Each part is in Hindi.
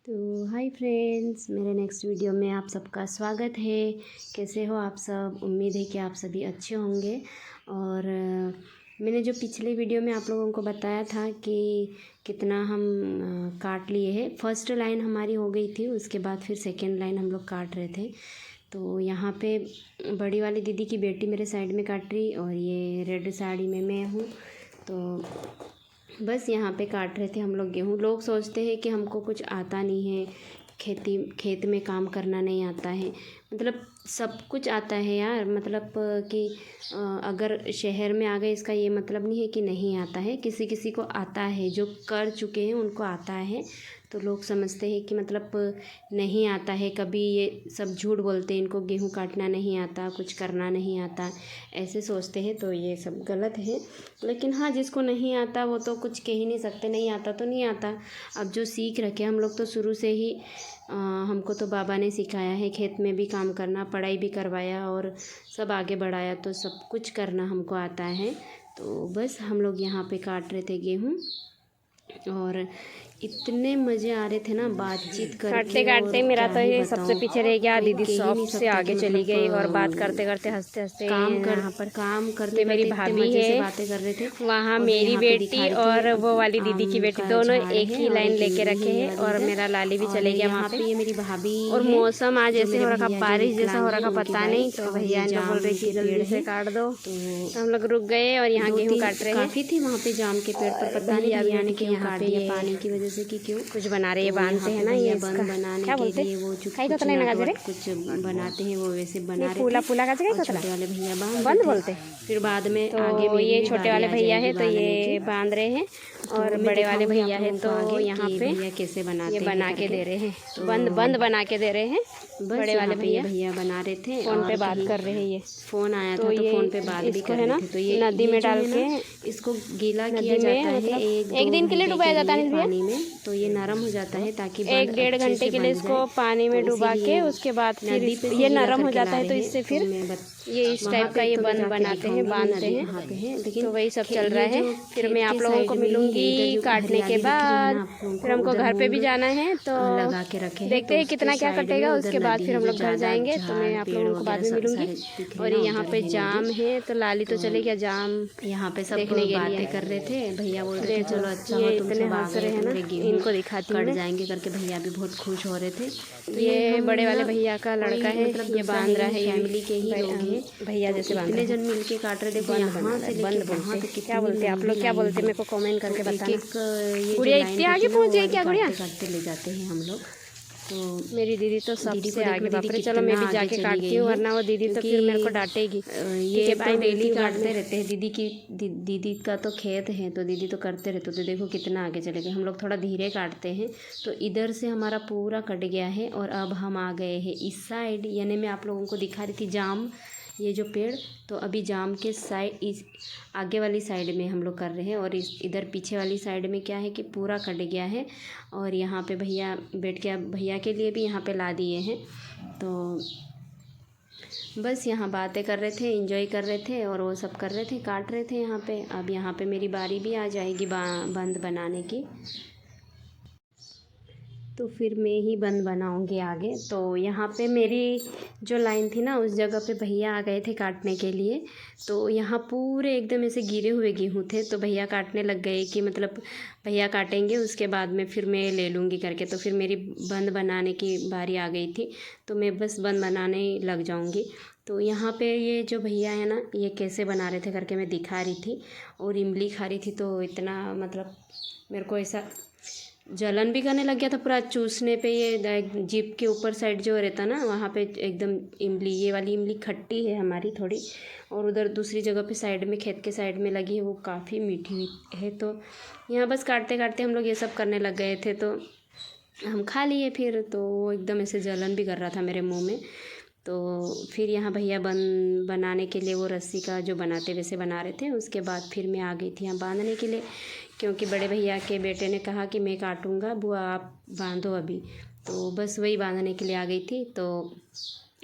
तो हाय फ्रेंड्स, मेरे नेक्स्ट वीडियो में आप सबका स्वागत है। कैसे हो आप सब? उम्मीद है कि आप सभी अच्छे होंगे। और मैंने जो पिछले वीडियो में आप लोगों को बताया था कि कितना हम काट लिए हैं। फर्स्ट लाइन हमारी हो गई थी, उसके बाद फिर सेकंड लाइन हम लोग काट रहे थे। तो यहाँ पे बड़ी वाली दीदी की बेटी मेरे साइड में काट रही और ये रेड साड़ी में मैं हूँ। तो बस यहाँ पे काट रहे थे हम लोग गेहूँ। लोग सोचते हैं कि हमको कुछ आता नहीं है, खेत में काम करना नहीं आता है। मतलब सब कुछ आता है यार। मतलब कि अगर शहर में आ गए इसका ये मतलब नहीं है कि नहीं आता है। किसी किसी को आता है, जो कर चुके हैं उनको आता है। तो लोग समझते हैं कि मतलब नहीं आता है। कभी ये सब झूठ बोलते हैं, इनको गेहूँ काटना नहीं आता, कुछ करना नहीं आता, ऐसे सोचते हैं। तो ये सब गलत है। लेकिन हाँ, जिसको नहीं आता वो तो कुछ कह ही नहीं सकते, नहीं आता तो नहीं आता। अब जो सीख रखे हम लोग तो शुरू से ही हमको तो बाबा ने सिखाया है खेत में भी काम करना, पढ़ाई भी करवाया और सब आगे बढ़ाया, तो सब कुछ करना हमको आता है। तो बस हम लोग यहाँ पे काट रहे थे गेहूँ और इतने मज़े आ रहे थे ना बातचीत करके। काटते काटते मेरा तो ये सबसे पीछे रह गया। दीदी शॉप से आगे चली गई और बात करते करते हंसते हंसते काम करते मेरी भाभी है, बातें कर रहे थे। वहाँ मेरी बेटी और वो वाली दीदी की बेटी दोनों एक ही लाइन लेके रखे हैं और मेरा लाली भी चले गया वहाँ पे। ये मेरी भाभी और मौसम आज ऐसे हो रखा, बारिश जैसा हो रखा, पता नहीं। तो भैया ने बोल रही कि जल्दी से काट दो, तो हम लोग रुक गए और यहाँ गेहूँ काट रहे हैं। काफ़ी थी वहाँ पे जाम के पेड़ पर, पता नहीं भैया ने क्यों काट दिया, पानी की वजह से कि क्यों कुछ बना रहे हैं, बांधते हैं ना ये बंद बनाने क्या के बोलते लिए वो कुछ बनाते हैं, वो वैसे बना रहे फूला फूला का जगह छोटे वाले भैया बंद बोलते हैं। फिर बाद में तो आगे ये छोटे वाले भैया है तो ये बांध रहे हैं और बड़े वाले भैया है तो यहाँ पे भैया कैसे बनाते ये बना के दे रहे हैं, बंद बना के दे रहे हैं। बड़े वाले भैया बना रहे थे, फोन पे बात कर रहे हैं। ये फ़ोन आया था तो फ़ोन पे बात भी कर रहे थे। तो ये नदी में डाल के इसको गीला किया जाता है, एक दिन के लिए डुबाया जाता है पानी में, तो ये नरम हो जाता है ताकि 1-1.5 घंटे के लिए इसको पानी में डुबा के उसके बाद फिर ये नरम हो जाता है। तो इससे फिर ये इस टाइप का ये बंद बनाते हैं, बांधते हैं। लेकिन तो वही सब चल रहा है। फिर मैं आप लोगों को मिलूंगी काटने के बाद। फिर हमको घर पे भी जाना है, तो लगा के रखे देखते हैं कितना क्या कटेगा। उसके बाद फिर हम लोग घर जाएंगे, तो मैं आप लोगों को बाद में मिलूंगी। और यहाँ पे जाम है तो लाली तो चले गया जाम यहाँ पे सब बातें कर रहे थे। भैया बोल रहे थे चलो अच्छा हो तुम सब आ गए, इनको दिखाती कट जाएंगे करके भैया भी बहुत खुश हो रहे थे। तो ये बड़े वाले भैया का लड़का है, ये बांध रहा है। फैमिली के ही लोग हैं, भैया जैसे बांध इतने जन मिलके काट रहे। देखो यहाँ से बंद बोलते क्या बोलते हैं आप लोग, क्या बोलते हैं मेरे को कमेंट करके बताना। ये गुड़िया इतनी आगे पहुँच गई क्या? गुड़िया काटते ले जाते हैं हम लोग। तो मेरी दीदी तो सबसे आगे, बाप रे। चलो मैं भी जाके काटती हूँ, वरना वो दीदी तो फिर मेरे को डांटेगी। ये तो डेली काटते रहते हैं। दीदी का तो खेत है तो दीदी तो करते रहते। तो देखो कितना आगे चले गए। हम लोग थोड़ा धीरे काटते हैं। तो इधर से हमारा पूरा कट गया है और अब हम आ गए हैं इस साइड, यानी मैं आप लोगों को दिखा रही थी जाम, ये जो पेड़। तो अभी जाम के साइड, इस आगे वाली साइड में हम लोग कर रहे हैं और इस इधर पीछे वाली साइड में क्या है कि पूरा कट गया है। और यहाँ पे भैया बैठ के, अब भैया के लिए भी यहाँ पे ला दिए हैं। तो बस यहाँ बातें कर रहे थे, एंजॉय कर रहे थे और वो सब कर रहे थे, काट रहे थे यहाँ पे। अब यहाँ पे मेरी बारी भी आ जाएगी बंद बनाने की, तो फिर मैं ही बंद बनाऊंगी आगे। तो यहाँ पे मेरी जो लाइन थी ना, उस जगह पे भैया आ गए थे काटने के लिए। तो यहाँ पूरे एकदम ऐसे गिरे हुए गेहूँ थे। तो भैया काटने लग गए कि मतलब भैया काटेंगे उसके बाद में फिर मैं ले लूँगी करके। तो फिर मेरी बंद बनाने की बारी आ गई थी, तो मैं बस बंद बनाने लग जाऊँगी। तो यहाँ पे ये जो भैया है ना, ये कैसे बना रहे थे करके मैं दिखा रही थी और इमली खा रही थी। तो इतना मतलब मेरे को ऐसा जलन भी करने लग गया था पूरा चूसने पे। ये जीभ के ऊपर साइड जो रहता ना, वहाँ पे एकदम इमली, ये वाली इमली खट्टी है हमारी थोड़ी, और उधर दूसरी जगह पे साइड में खेत के साइड में लगी है वो काफ़ी मीठी हुई है। तो यहाँ बस काटते काटते हम लोग ये सब करने लग गए थे, तो हम खा लिए फिर। तो वो एकदम ऐसे जलन भी कर रहा था मेरे मुँह में। तो फिर यहाँ भैया बनाने के लिए वो रस्सी का जो बनाते वैसे बना रहे थे। उसके बाद फिर मैं आ गई थी यहाँ बांधने के लिए, क्योंकि बड़े भैया के बेटे ने कहा कि मैं काटूँगा, बुआ आप बांधो अभी। तो बस वही बांधने के लिए आ गई थी। तो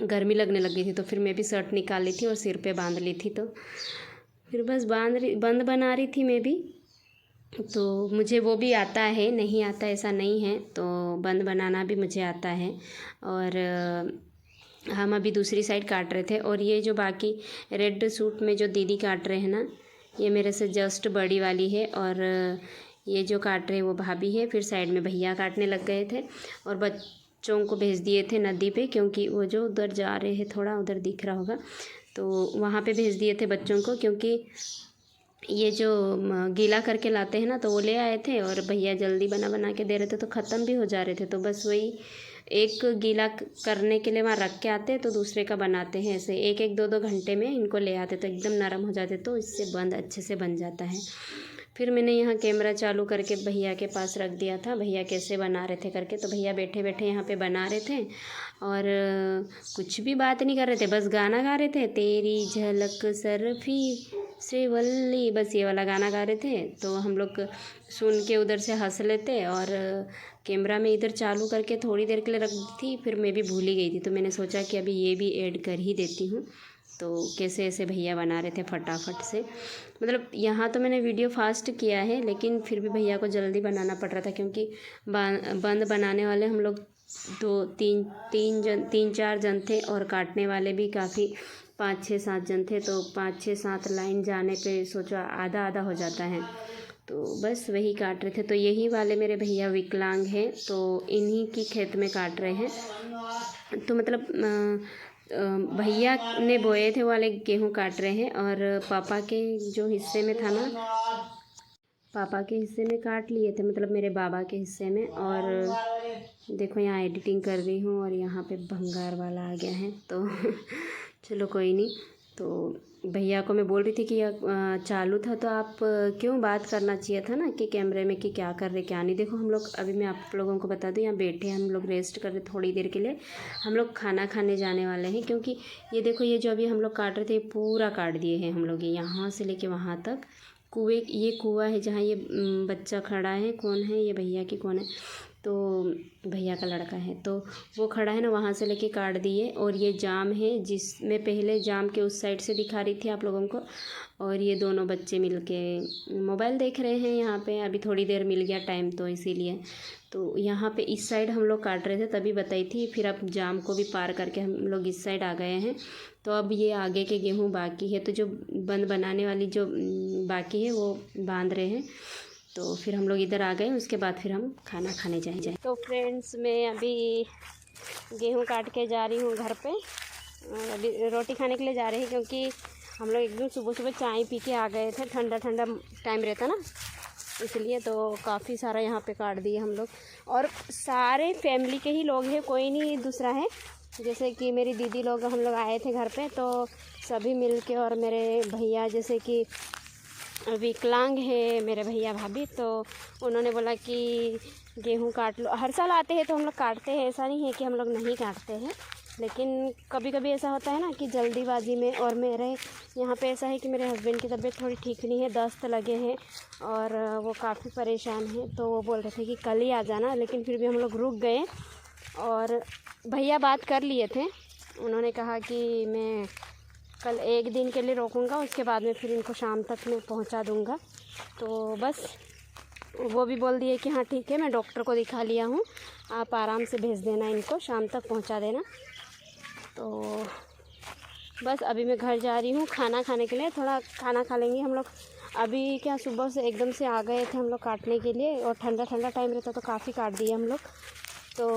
गर्मी लगने लग गई थी, तो फिर मैं भी शर्ट निकाल ली थी और सिर पे बांध ली थी। तो फिर बस बंद बना रही थी मैं भी। तो मुझे वो भी आता है, नहीं आता ऐसा नहीं है, तो बंद बनाना भी मुझे आता है। और हम अभी दूसरी साइड काट रहे थे। और ये जो बाकी रेड सूट में जो दीदी काट रहे हैं ना, ये मेरे से जस्ट बड़ी वाली है। और ये जो काट रहे हैं वो भाभी है। फिर साइड में भैया काटने लग गए थे और बच्चों को भेज दिए थे नदी पे, क्योंकि वो जो उधर जा रहे हैं, थोड़ा उधर दिख रहा होगा, तो वहाँ पे भेज दिए थे बच्चों को, क्योंकि ये जो गीला करके लाते हैं ना, तो वो ले आए थे और भैया जल्दी बना बना के दे रहे थे, तो ख़त्म भी हो जा रहे थे। तो बस वही एक गीला करने के लिए वहाँ रख के आते, तो दूसरे का बनाते हैं। ऐसे एक एक दो दो घंटे में इनको ले आते, तो एकदम नरम हो जाते, तो इससे बंद अच्छे से बन जाता है। फिर मैंने यहाँ कैमरा चालू करके भैया के पास रख दिया था, भैया कैसे बना रहे थे करके। तो भैया बैठे बैठे यहाँ पे बना रहे थे और कुछ भी बात नहीं कर रहे थे, बस गाना गा रहे थे, तेरी झलक सरफी श्रीवल्ली, बस ये वाला गाना गा रहे थे। तो हम लोग सुन के उधर से हंस लेते, और कैमरा में इधर चालू करके थोड़ी देर के लिए रख दी थी, फिर मैं भी भूल ही गई थी। तो मैंने सोचा कि अभी ये भी ऐड कर ही देती हूँ। तो कैसे ऐसे भैया बना रहे थे फटाफट से, मतलब यहाँ तो मैंने वीडियो फास्ट किया है, लेकिन फिर भी भैया को जल्दी बनाना पड़ रहा था, क्योंकि बंद बनाने वाले हम लोग तीन चार जन थे, और काटने वाले भी काफ़ी 5-6-7 जन थे। तो 5-6-7 लाइन जाने पे सोचो आधा आधा हो जाता है। तो बस वही काट रहे थे। तो यही वाले मेरे भैया विकलांग हैं, तो इन्हीं की खेत में काट रहे हैं। तो मतलब भैया ने बोए थे वाले गेहूँ काट रहे हैं, और पापा के जो हिस्से में था ना, पापा के हिस्से में काट लिए थे, मतलब मेरे बाबा के हिस्से में। और देखो यहाँ एडिटिंग कर रही हूँ, और यहाँ पे भंगार वाला आ गया है, तो चलो कोई नहीं। तो भैया को मैं बोल रही थी कि चालू था तो आप क्यों बात करना चाहिए था ना कि कैमरे में, कि क्या कर रहे क्या नहीं। देखो हम लोग अभी, मैं आप लोगों को बता दूँ, यहाँ बैठे हम लोग रेस्ट कर रहे थोड़ी देर के लिए। हम लोग खाना खाने जाने वाले हैं, क्योंकि ये देखो ये जो अभी हम लोग काट रहे थे पूरा काट दिए हैं हम लोग, ये यहाँ से लेके वहाँ तक। ये कुआं है जहाँ ये बच्चा खड़ा है, कौन है ये, भैया की कौन है, तो भैया का लड़का है, तो वो खड़ा है ना, वहाँ से लेके काट दिए। और ये जाम है, जिसमें पहले जाम के उस साइड से दिखा रही थी आप लोगों को। और ये दोनों बच्चे मिलके मोबाइल देख रहे हैं यहाँ पे, अभी थोड़ी देर मिल गया टाइम तो इसीलिए। तो यहाँ पे इस साइड हम लोग काट रहे थे, तभी बताई थी। फिर अब जाम को भी पार करके हम लोग इस साइड आ गए हैं। तो अब ये आगे के गेहूँ बाकी है, तो जो बंद बनाने वाली जो बाकी है वो बांध रहे हैं। तो फिर हम लोग इधर आ गए, उसके बाद फिर हम खाना खाने जाए। तो फ्रेंड्स, मैं अभी गेहूं काट के जा रही हूँ घर पे, अभी रोटी खाने के लिए जा रही है, क्योंकि हम लोग एकदम सुबह सुबह चाय पी के आ गए थे, ठंडा ठंडा टाइम रहता ना, इसलिए। तो काफ़ी सारा यहाँ पे काट दिए हम लोग, और सारे फैमिली के ही लोग हैं, कोई नहीं दूसरा है। जैसे कि मेरी दीदी लोग, हम लोग आए थे घर पे, तो सभी मिल के, और मेरे भैया जैसे कि विकलांग है मेरे भैया भाभी, तो उन्होंने बोला कि गेहूं काट लो। हर साल आते हैं तो हम लोग काटते हैं, ऐसा नहीं है कि हम लोग नहीं काटते हैं, लेकिन कभी कभी ऐसा होता है ना कि जल्दीबाजी में। और मेरे यहाँ पे ऐसा है कि मेरे हस्बैंड की तबीयत थोड़ी ठीक नहीं है, दस्त लगे हैं, और वो काफ़ी परेशान हैं। तो वो बोल रहे थे कि कल ही आ जाना, लेकिन फिर भी हम लोग रुक गए। और भैया बात कर लिए थे, उन्होंने कहा कि मैं कल एक दिन के लिए रोकूंगा, उसके बाद में फिर इनको शाम तक मैं पहुंचा दूंगा। तो बस वो भी बोल दिए कि हाँ ठीक है, मैं डॉक्टर को दिखा लिया हूँ, आप आराम से भेज देना, इनको शाम तक पहुंचा देना। तो बस अभी मैं घर जा रही हूँ खाना खाने के लिए, थोड़ा खाना खा लेंगे हम लोग। अभी क्या सुबह से एकदम से आ गए थे हम लोग काटने के लिए, और ठंडा ठंडा टाइम रहता तो काफ़ी काट दिए हम लोग। तो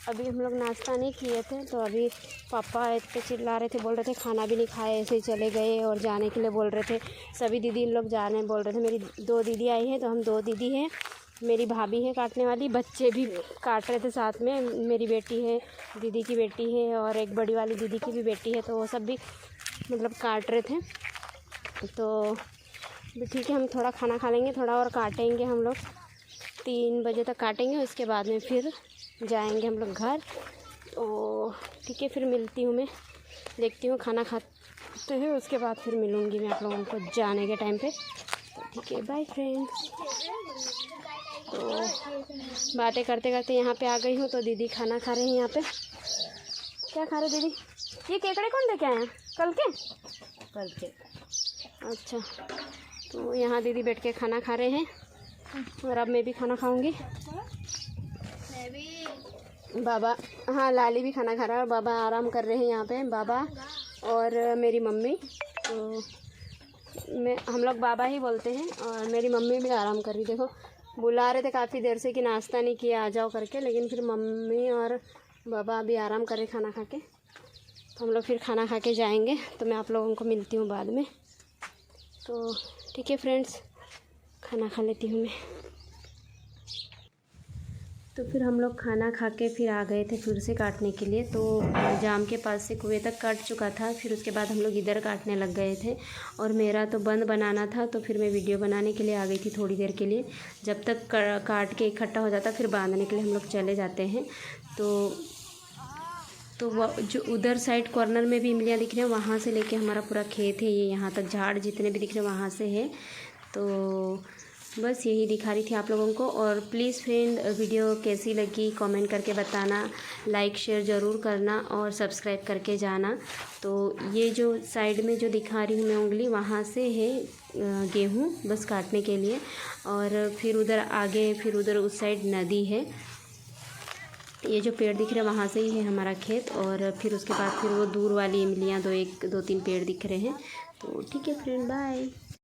अभी हम लोग नाश्ता नहीं किए थे, तो अभी पापा इतने चिल्ला रहे थे, बोल रहे थे खाना भी नहीं खाए, ऐसे ही चले गए, और जाने के लिए बोल रहे थे। सभी दीदी इन लोग जाने बोल रहे थे। मेरी 2 दीदी आई है, तो हम 2 दीदी हैं, मेरी भाभी है काटने वाली, बच्चे भी काट रहे थे साथ में। मेरी बेटी है, दीदी की बेटी है, और एक बड़ी वाली दीदी की भी बेटी है, तो वो सब भी मतलब काट रहे थे। तो ठीक है, हम थोड़ा खाना खा लेंगे, थोड़ा और काटेंगे हम लोग, 3 बजे तक काटेंगे, उसके बाद में फिर जाएंगे हम लोग घर। तो ठीक है, फिर मिलती हूँ, मैं देखती हूँ खाना खाते हैं, उसके बाद फिर मिलूँगी मैं आप लोगों को जाने के टाइम पे। तो ठीक है, बाय फ्रेंड्स। तो बातें करते करते यहाँ पे आ गई हूँ, तो दीदी खाना खा रहे हैं यहाँ पे। क्या खा रहे दीदी? ये केकड़े कौन लेके आए हैं? कल के? अच्छा, तो यहाँ दीदी बैठ के खाना खा रहे हैं। और अब मैं भी खाना खाऊंगी। बाबा, हाँ लाली भी खाना खा रहा है और बाबा आराम कर रहे हैं यहाँ पे, बाबा और मेरी मम्मी। तो हम लोग बाबा ही बोलते हैं और मेरी मम्मी भी आराम कर रही। देखो बुला रहे थे काफ़ी देर से कि नाश्ता नहीं किया, आ जाओ करके, लेकिन फिर मम्मी और बाबा अभी आराम कर रहे खाना खा के। तो हम लोग फिर खाना खा के जाएंगे, तो मैं आप लोगों को मिलती हूँ बाद में। तो ठीक है फ्रेंड्स, खाना खा लेती हूँ मैं। तो फिर हम लोग खाना खा के फिर आ गए थे फिर से काटने के लिए। तो जाम के पास से कुएं तक काट चुका था, फिर उसके बाद हम लोग इधर काटने लग गए थे। और मेरा तो बंद बनाना था, तो फिर मैं वीडियो बनाने के लिए आ गई थी थोड़ी देर के लिए। जब तक काट के इकट्ठा हो जाता फिर बांधने के लिए हम लोग चले जाते हैं। तो वह जो उधर साइड कॉर्नर में भी इमलियाँ दिख रही हैं, वहाँ से लेके हमारा पूरा खेत है, ये यहाँ तक झाड़ जितने भी दिख रहे हैं वहाँ से है। तो बस यही दिखा रही थी आप लोगों को। और प्लीज़ फ्रेंड, वीडियो कैसी लगी कमेंट करके बताना, लाइक शेयर ज़रूर करना और सब्सक्राइब करके जाना। तो ये जो साइड में जो दिखा रही हूँ मैं उंगली, वहाँ से है गेहूँ बस काटने के लिए। और फिर उधर आगे फिर उधर उस साइड नदी है। ये जो पेड़ दिख रहे हैं वहाँ से ही है हमारा खेत। और फिर उसके बाद फिर वो दूर वाली इमलियाँ दो तीन पेड़ दिख रहे हैं। तो ठीक है फ्रेंड, बाय।